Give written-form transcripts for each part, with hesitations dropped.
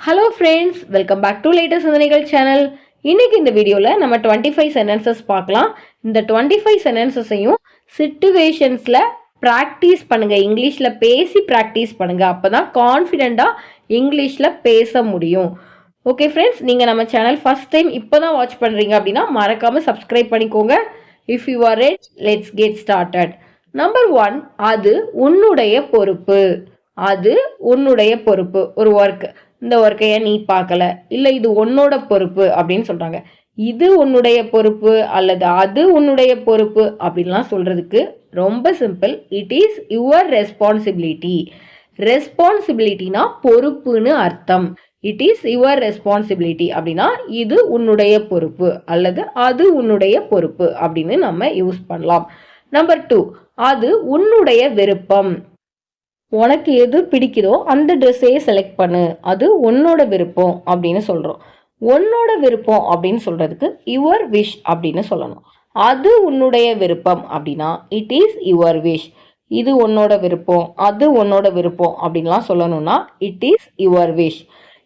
Hello friends, welcome back to latest சிந்தனைகள் channel. இன்னைக்கு இந்த வீடியோவில் நம்ம 25 சென்டென்சஸ் பார்க்கலாம். இந்த 25 சென்டென்சஸையும் சிச்சுவேஷன்ஸில் ப்ராக்டிஸ் பண்ணுங்க. இங்கிலீஷில் பேசி ப்ராக்டிஸ் பண்ணுங்க. அப்போ தான் கான்ஃபிடென்ட்டாக இங்கிலீஷில் பேச முடியும். ஓகே ஃப்ரெண்ட்ஸ், நீங்கள் நம்ம சேனல் ஃபர்ஸ்ட் டைம் இப்போ தான் வாட்ச் பண்ணுறீங்க அப்படின்னா மறக்காமல் சப்ஸ்கிரைப் பண்ணிக்கோங்க. If you are ready, let's get started. Number 1, அது உன்னுடைய பொறுப்பு. அது உன்னுடைய பொறுப்பு. ஒரு ஒர்க், இந்த ஒர்க்கைய நீ பார்க்கல, இல்லை இது உன்னோட பொறுப்பு அப்படின்னு சொல்றாங்க. இது உன்னுடைய பொறுப்பு அல்லது அது உன்னுடைய பொறுப்பு அப்படின்லாம் சொல்றதுக்கு ரொம்ப simple. It is your responsibility. ரெஸ்பான்சிபிலிட்டினா பொறுப்புன்னு அர்த்தம். இட் இஸ் யுவர் ரெஸ்பான்சிபிலிட்டி அப்படின்னா இது உன்னுடைய பொறுப்பு அல்லது அது உன்னுடைய பொறுப்பு அப்படின்னு நம்ம யூஸ் பண்ணலாம். நம்பர் 2, அது உன்னுடைய விருப்பம். உனக்கு எது பிடிக்குதோ அந்த ட்ரெஸ்ஸையே செலக்ட் பண்ணு, அது உன்னோட விருப்பம் அப்படின்னு சொல்கிறோம். உன்னோட விருப்பம் அப்படின்னு சொல்கிறதுக்கு யுவர் விஷ் அப்படின்னு சொல்லணும். அது உன்னுடைய விருப்பம் அப்படின்னா இட் இஸ் யுவர் விஷ். இது உன்னோட விருப்பம், அது உன்னோட விருப்பம் அப்படின்லாம் சொல்லணும்னா it is your wish.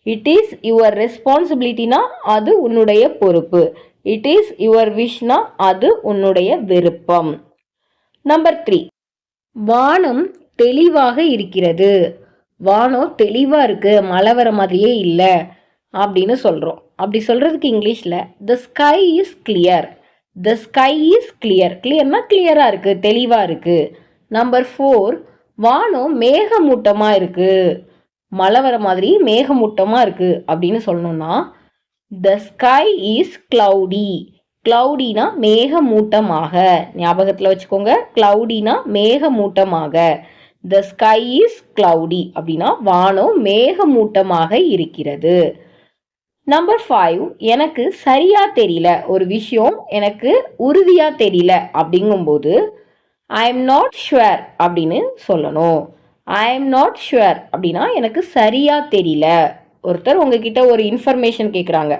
It is your ரெஸ்பான்சிபிலிட்டினா அது உன்னுடைய பொறுப்பு. இட் இஸ் யுவர் விஷ்னா அது உன்னுடைய விருப்பம். நம்பர் 3, வானம் தெளிவாக இருக்கிறது. வானம் தெளிவாக இருக்கு, மழை வர மாதிரியே இல்லை அப்படின்னு சொல்கிறோம். அப்படி சொல்கிறதுக்கு இங்கிலீஷில் the sky is clear. The sky is clear. கிளியர்னா கிளியராக இருக்குது, தெளிவாக இருக்குது. நம்பர் 4, வானம் மேகமூட்டமாக இருக்குது. மழை வர மாதிரி மேகமூட்டமாக இருக்குது அப்படின்னு சொல்லணும்னா த ஸ்கை இஸ் கிளவுடி. கிளவுடினா மேகமூட்டமாக. ஞாபகத்தில் வச்சுக்கோங்க, கிளவுடினா மேகமூட்டமாக. த ஸ்கை இஸ் கிளவுடி அப்படின்னா வானம் மேகமூட்டமாக இருக்கிறது. நம்பர் 5, எனக்கு சரியா தெரியல, ஒரு விஷயம் எனக்கு உறுதியா தெரியல அப்படிங்கும்போது ஐ எம் நாட் ஷுவர் அப்படின்னு சொல்லணும். ஐ எம் நாட் ஷுவர் அப்படின்னா எனக்கு சரியா தெரியல. ஒருத்தர் உங்ககிட்ட ஒரு இன்ஃபர்மேஷன் கேட்குறாங்க,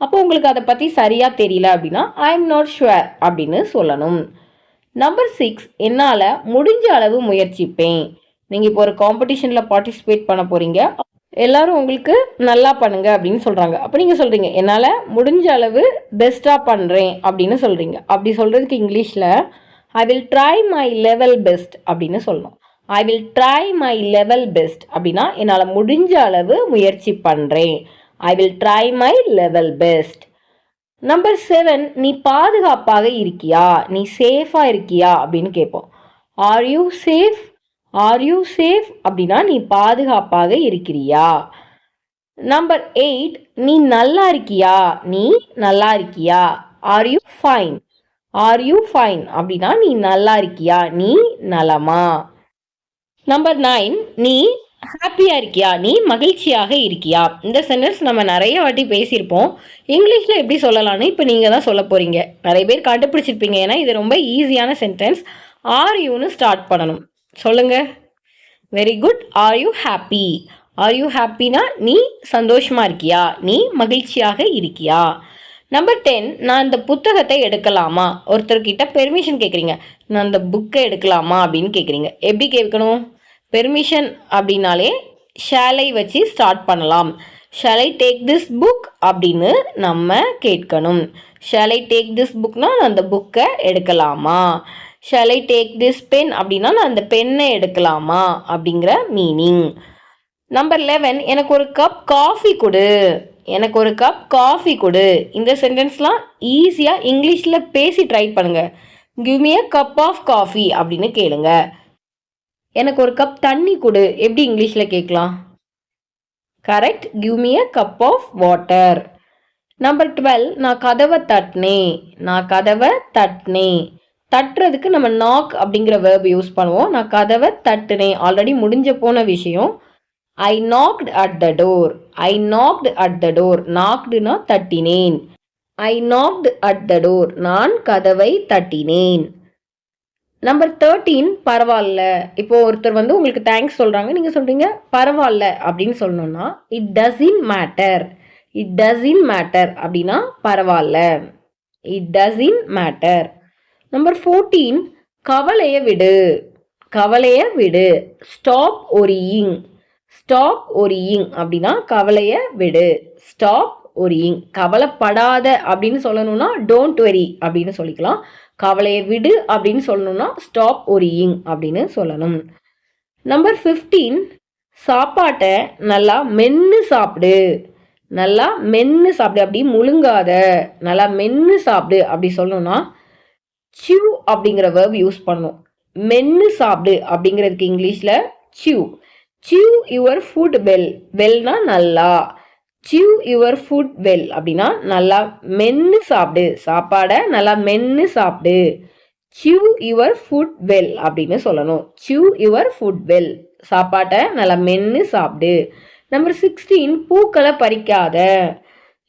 அப்போ உங்களுக்கு அதை பற்றி சரியா தெரியல அப்படின்னா ஐ எம் நாட் ஷுவர் அப்படின்னு சொல்லணும். நம்பர் 6, என்னால் முடிஞ்ச அளவு முயற்சிப்பேன். நீங்கள் இப்போ ஒரு காம்படிஷனில் பார்ட்டிசிபேட் பண்ண போகிறீங்க, எல்லாரும் உங்களுக்கு நல்லா பண்ணுங்க அப்படின்னு சொல்கிறாங்க. அப்போ நீங்கள் சொல்கிறீங்க என்னால் முடிஞ்ச அளவு பெஸ்ட்டாக பண்ணுறேன் அப்படின்னு சொல்கிறீங்க. அப்படி சொல்கிறதுக்கு இங்கிலீஷில் I will try my level best அப்படின்னு சொல்லணும். I will try my level best அப்படின்னா என்னால் முடிஞ்ச அளவு முயற்சி பண்ணுறேன். I will try my level best. Number 7, நீ பாதுகாப்பாக இருக்கியா, நீ சேஃபாக இருக்கியா அப்படின்னு கேட்போம். Are you safe. Are you safe அப்படின்னா நீ பாதுகாப்பாக இருக்கிறியா. நம்பர் 8, நீ நல்லா இருக்கியா, நீ நல்லா இருக்கியா. Are you fine. Are you fine அப்படின்னா நீ நல்லா இருக்கியா, நீ நலமா. நம்பர் 9, நீ ஹாப்பியாக இருக்கியா, நீ மகிழ்ச்சியாக இருக்கியா. இந்த சென்டென்ஸ் நம்ம நிறைய வாட்டி பேசியிருப்போம். இங்கிலீஷில் எப்படி சொல்லலாம்னு இப்போ நீங்கள் தான் சொல்ல போகிறீங்க. நிறைய பேர் கண்டுபிடிச்சிருப்பீங்க, ஏன்னா இது ரொம்ப ஈஸியான சென்டென்ஸ். ஆர் யூன்னு ஸ்டார்ட் பண்ணணும். சொல்லுங்கள். Very good. Are you happy. Are you ஹாப்பினா நீ சந்தோஷமாக இருக்கியா, நீ மகிழ்ச்சியாக இருக்கியா. நம்பர் 10, நான் இந்த புத்தகத்தை எடுக்கலாமா. ஒருத்தர்கிட்ட பெர்மிஷன் கேட்குறீங்க, நான் இந்த புக்கை எடுக்கலாமா அப்படின்னு கேட்குறீங்க. எப்படி கேட்கணும்? பெர்மிஷன் அப்படின்னாலே ஷாலை வச்சு ஸ்டார்ட் பண்ணலாம். Shall I take this book அப்படின்னு நம்ம கேட்கணும். ஷால் ஐ டேக் திஸ் புக்னா நான் அந்த புக்கை எடுக்கலாமா. Shall I take this pen அப்படின்னா நான் அந்த பென்னை எடுக்கலாமா அப்படிங்கிற மீனிங். நம்பர் 11, எனக்கு ஒரு கப் காஃபி கொடு. எனக்கு ஒரு கப் காஃபி கொடு. இந்த சென்டென்ஸ்லாம் ஈஸியாக இங்கிலீஷில் பேசி ட்ரை பண்ணுங்க. Give me a cup of coffee அப்படின்னு கேளுங்க. எனக்கு ஒரு கப் தண்ணி கொடு எப்படி இங்கிலீஷில் கேட்கலாம்? Correct, give me a cup of water. Number 12, நான் கதவை தட்டினேன். நான் கதவை தட்டினேன். தட்டுறதுக்கு நம்ம நாக் அப்படிங்கிற வேர்ப் யூஸ் பண்ணுவோம். நான் கதவை தட்டினேன் ஆல்ரெடி முடிஞ்ச போன விஷயம். I knocked at the door. I knocked at the door. நாக்டுனா தட்டினேன். I knocked at the door. நான் கதவை தட்டினேன். நம்பர் 13, பரவாயில்ல. இப்போ ஒருத்தர் உங்களுக்கு தேங்க்ஸ் சொல்கிறாங்க, நீங்கள் சொல்கிறீங்க பரவாயில்ல அப்படின்னு சொல்லணும்னா it doesn't matter. It doesn't matter அப்படின்னா பரவாயில்ல. It doesn't matter. நம்பர் 14, கவலையை விடு. கவலையை விடு. Stop worrying. ஸ்டாப் ஒரியிங் அப்படின்னா கவலையை விடு. ஸ்டாப் ஒரியிங், கவலைப்படாத அப்படின்னு சொல்லணும்னா டோன்ட் வெரி அப்படின்னு சொல்லிக்கலாம். கவலையை விடு அப்படின்னு சொல்லணும்னா ஸ்டாப் ஒரியிங் அப்படின்னு சொல்லணும். நம்பர் 15, சாப்பாட்டை நல்லா மென்னு சாப்பிடு. நல்லா மென்னு சாப்பிடு, அப்படி முழுங்காத, நல்லா மென்னு சாப்பிடு அப்படி சொல்லணும்னா சியூ அப்படிங்கிற வேர்ப் யூஸ் பண்ணணும். மென்னு சாப்பிடு அப்படிங்கிறதுக்கு இங்கிலீஷ்ல chew. Chew your food well. வெல்னா நல்லா. சியூ யுவர் ஃபுட் வெல் அப்படின்னா நல்லா மென்னு சாப்பிடு, சாப்பாடை நல்லா மென்னு சாப்பிடு. சியூ யுவர் ஃபுட் வெல் அப்படின்னு சொல்லணும். சியூ யுவர் ஃபுட் வெல், சாப்பாட்டை நல்லா மென்னு சாப்பிடு. நம்பர் 16, பூக்களை பறிக்காத.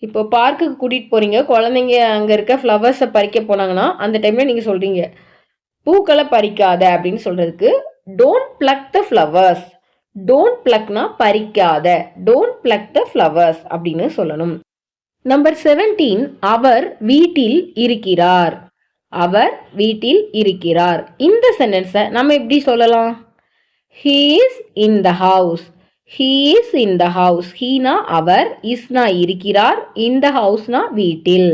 இப்போ பார்க்குக்கு கூட்டிட்டு போறீங்க, குழந்தைங்க அங்க இருக்க ஃப்ளவர்ஸை பறிக்க போனாங்கன்னா அந்த டைம்ல நீங்க சொல்றீங்க பூக்களை பறிக்காத அப்படின்னு சொல்றதுக்கு don't pluck the flowers. Don't பிளக்னா பறிக்காத, டோன்ட் பிளக் த ஃப்ளவர்ஸ் அப்படின்னு சொல்லணும். நம்பர் 17, அவர் வீட்டில் இருக்கிறார். அவர் வீட்டில் இருக்கிறார். இந்த சென்டென்ஸை நம்ம எப்படி சொல்லலாம்? He is in the house. He is in the house. Heனா அவர், isனா இருக்கிறார், in the houseனா வீட்டில்.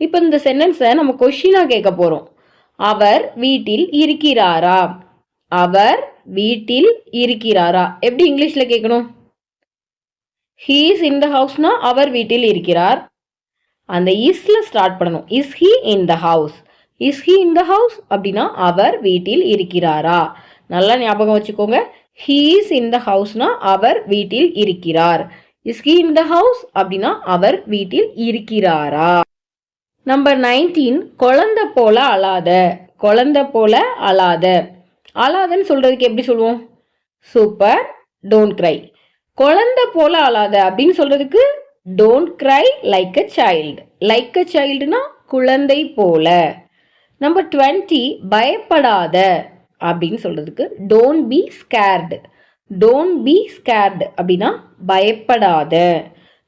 இப்போ இந்த சென்டென்ஸை நம்ம கொஸ்டினா கேட்க போறோம். அவர் வீட்டில் இருக்கிறாரா? அவர் வீட்டில் இருக்கிறாரா எப்படி இங்கிலீஷ்ல கேட்கணும்? He is in the houseனா அவர் வீட்டில் இருக்கிறார். அந்த isல ஸ்டார்ட் பண்ணணும். Is he in the house? Is he in the house அப்படின்னா அவர் வீட்டில் இருக்கிறாரா? நல்லா ஞாபகம் வச்சுக்கோங்க. He is in the houseனா அவர் வீட்டில் இருக்கிறார். Is he in the house அப்படின்னா அவர் வீட்டில் இருக்கிறாரா? நம்பர் 19, குழந்தை போல அழாத. குழந்தை போல அழாத. அழாதன்னு சொல்றதுக்கு எப்படி சொல்லுவோம்? Super, don't cry. குழந்தை போல அழாத அப்படின்னு சொல்றதுக்கு don't cry like a child. Like a சைல்டுனா குழந்தை போல. நம்பர் 20, பயப்படாத அப்படின்னு சொல்றதுக்கு don't be scared. Don't be scared அப்படின்னா பயப்படாத.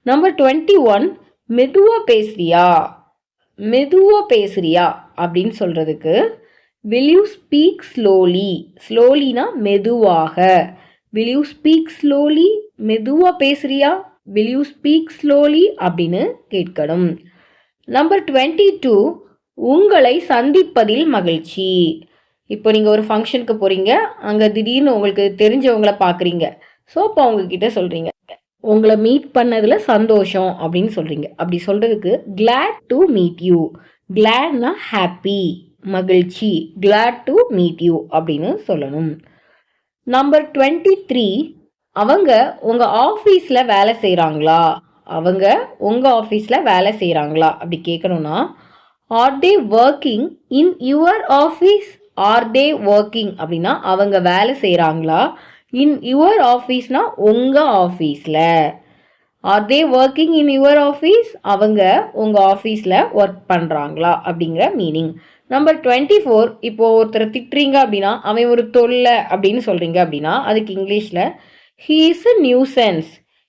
நம்பர் 21, மெதுவா பேசுறியா. மெதுவா பேசுறியா அப்படின்னு சொல்றதுக்கு will you speak slowly. ஸ்லோலினா மெதுவாக. will you speak slowly, மெதுவா பேசுறியா, will you speak slowly அப்படின்னு கேட்கணும். நம்பர் 22, உங்களை சந்திப்பதில் மகிழ்ச்சி. இப்போ நீங்கள் ஒரு ஃபங்க்ஷனுக்கு போகிறீங்க, அங்கே திடீர்னு உங்களுக்கு தெரிஞ்சவங்கள பார்க்குறீங்க. ஸோ அப்போ அவங்கக்கிட்ட சொல்கிறீங்க உங்களை மீட் பண்ணதில் சந்தோஷம் அப்படின்னு சொல்கிறீங்க. அப்படி சொல்கிறதுக்கு glad to meet you. gladனா ஹாப்பி, மகிழ்ச்சி. glad to meet you அப்படின்னு சொல்லணும். நம்பர் 23, அவங்க உங்கள் ஆஃபீஸில் வேலை செய்கிறாங்களா. அவங்க உங்கள் ஆஃபீஸில் வேலை செய்கிறாங்களா அப்படி கேட்கணும்னா are they working in your office. Are they working அப்படின்னா அவங்க வேலை செய்கிறாங்களா. இன் யுவர் ஆஃபீஸ்னா உங்கள் ஆஃபீஸில். Are they working in your office, அவங்க உங்கள் ஆஃபீஸில் ஒர்க் பண்ணுறாங்களா அப்படிங்கிற மீனிங். நம்பர் 24, இப்போ ஒருத்தரை திட்டுறீங்க அப்படின்னா அவன் ஒரு தொல்லை அப்படின்னு சொல்கிறீங்க அப்படின்னா அதுக்கு இங்கிலீஷில் he is a nuisance.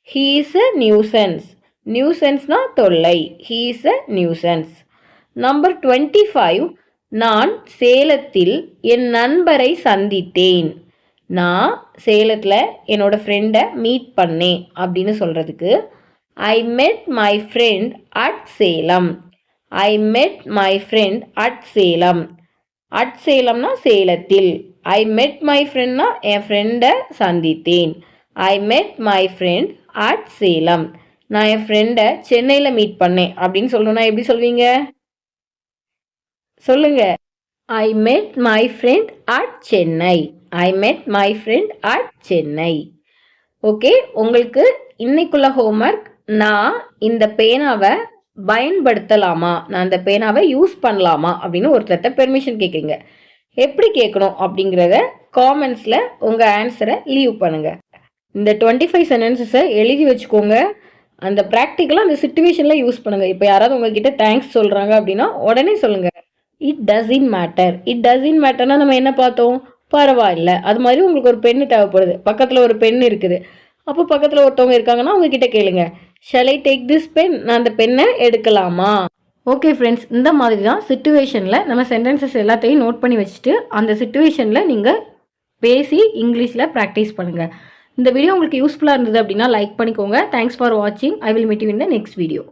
he is a nuisance. நியூசன்ஸ்னா தொல்லை. he is a nuisance. Number 25, நான் சேலத்தில் என் நண்பரை சந்தித்தேன். நான் சேலத்தில் என்னோட ஃப்ரெண்டை மீட் பண்ணேன் அப்படின்னு சொல்கிறதுக்கு I met my friend at Salem. I met my friend at Salem. At சேலம்னா சேலத்தில். ஐ மெட் மை ஃப்ரெண்ட்னா என் ஃப்ரெண்டை சந்தித்தேன். ஐ met my friend at Salem. நான் என் ஃப்ரெண்டை சென்னையில் மீட் பண்ணேன் அப்படின்னு சொல்லணும்னா எப்படி சொல்வீங்க? சொல்லுங்க. I met my friend at Chennai. I met my friend at Chennai. Okay, உங்களுக்கு இன்னைக்குள்ள ஹோம்ஒர்க், நான் இந்த பேனாவை பயன்படுத்தலாமா, நான் இந்த பேனாவை யூஸ் பண்ணலாமா அப்படின்னு ஒருத்தர்கிட்ட பெர்மிஷன் கேட்குறீங்க. எப்படி கேட்கணும் அப்படிங்கிறத காமெண்ட்ஸில் உங்கள் ஆன்சரை லீவ் பண்ணுங்கள். இந்த 25 சென்டென்சஸை எழுதி வச்சுக்கோங்க. அந்த ப்ராக்டிக்கலாக அந்த சுச்சுவேஷனில் யூஸ் பண்ணுங்கள். இப்போ யாராவது உங்ககிட்ட தேங்க்ஸ் சொல்கிறாங்க அப்படின்னா உடனே சொல்லுங்கள் it doesn't matter. It doesn't மேட்டர்னா நம்ம என்ன பார்த்தோம்? பரவாயில்ல. அது மாதிரி உங்களுக்கு ஒரு பென்னு தேவைப்படுது, பக்கத்தில் ஒரு பென் இருக்குது, அப்போ பக்கத்தில் ஒருத்தவங்க இருக்காங்கன்னா உங்ககிட்ட கேளுங்க shall I take this pen, நான் அந்த பெண்ணை எடுக்கலாமா. ஓகே ஃப்ரெண்ட்ஸ், இந்த மாதிரி தான் சிச்சுவேஷனில் நம்ம சென்டென்சஸ் எல்லாத்தையும் நோட் பண்ணி வச்சுட்டு அந்த சிச்சுவேஷனில் நீங்கள் பேசி இங்கிலீஷில் ப்ராக்டிஸ் பண்ணுங்கள். இந்த வீடியோ உங்களுக்கு யூஸ்ஃபுல்லாக இருந்தது அப்படின்னா லைக் பண்ணிக்கோங்க. தேங்க்ஸ் ஃபார் வாட்சிங். I will meet you in the next video.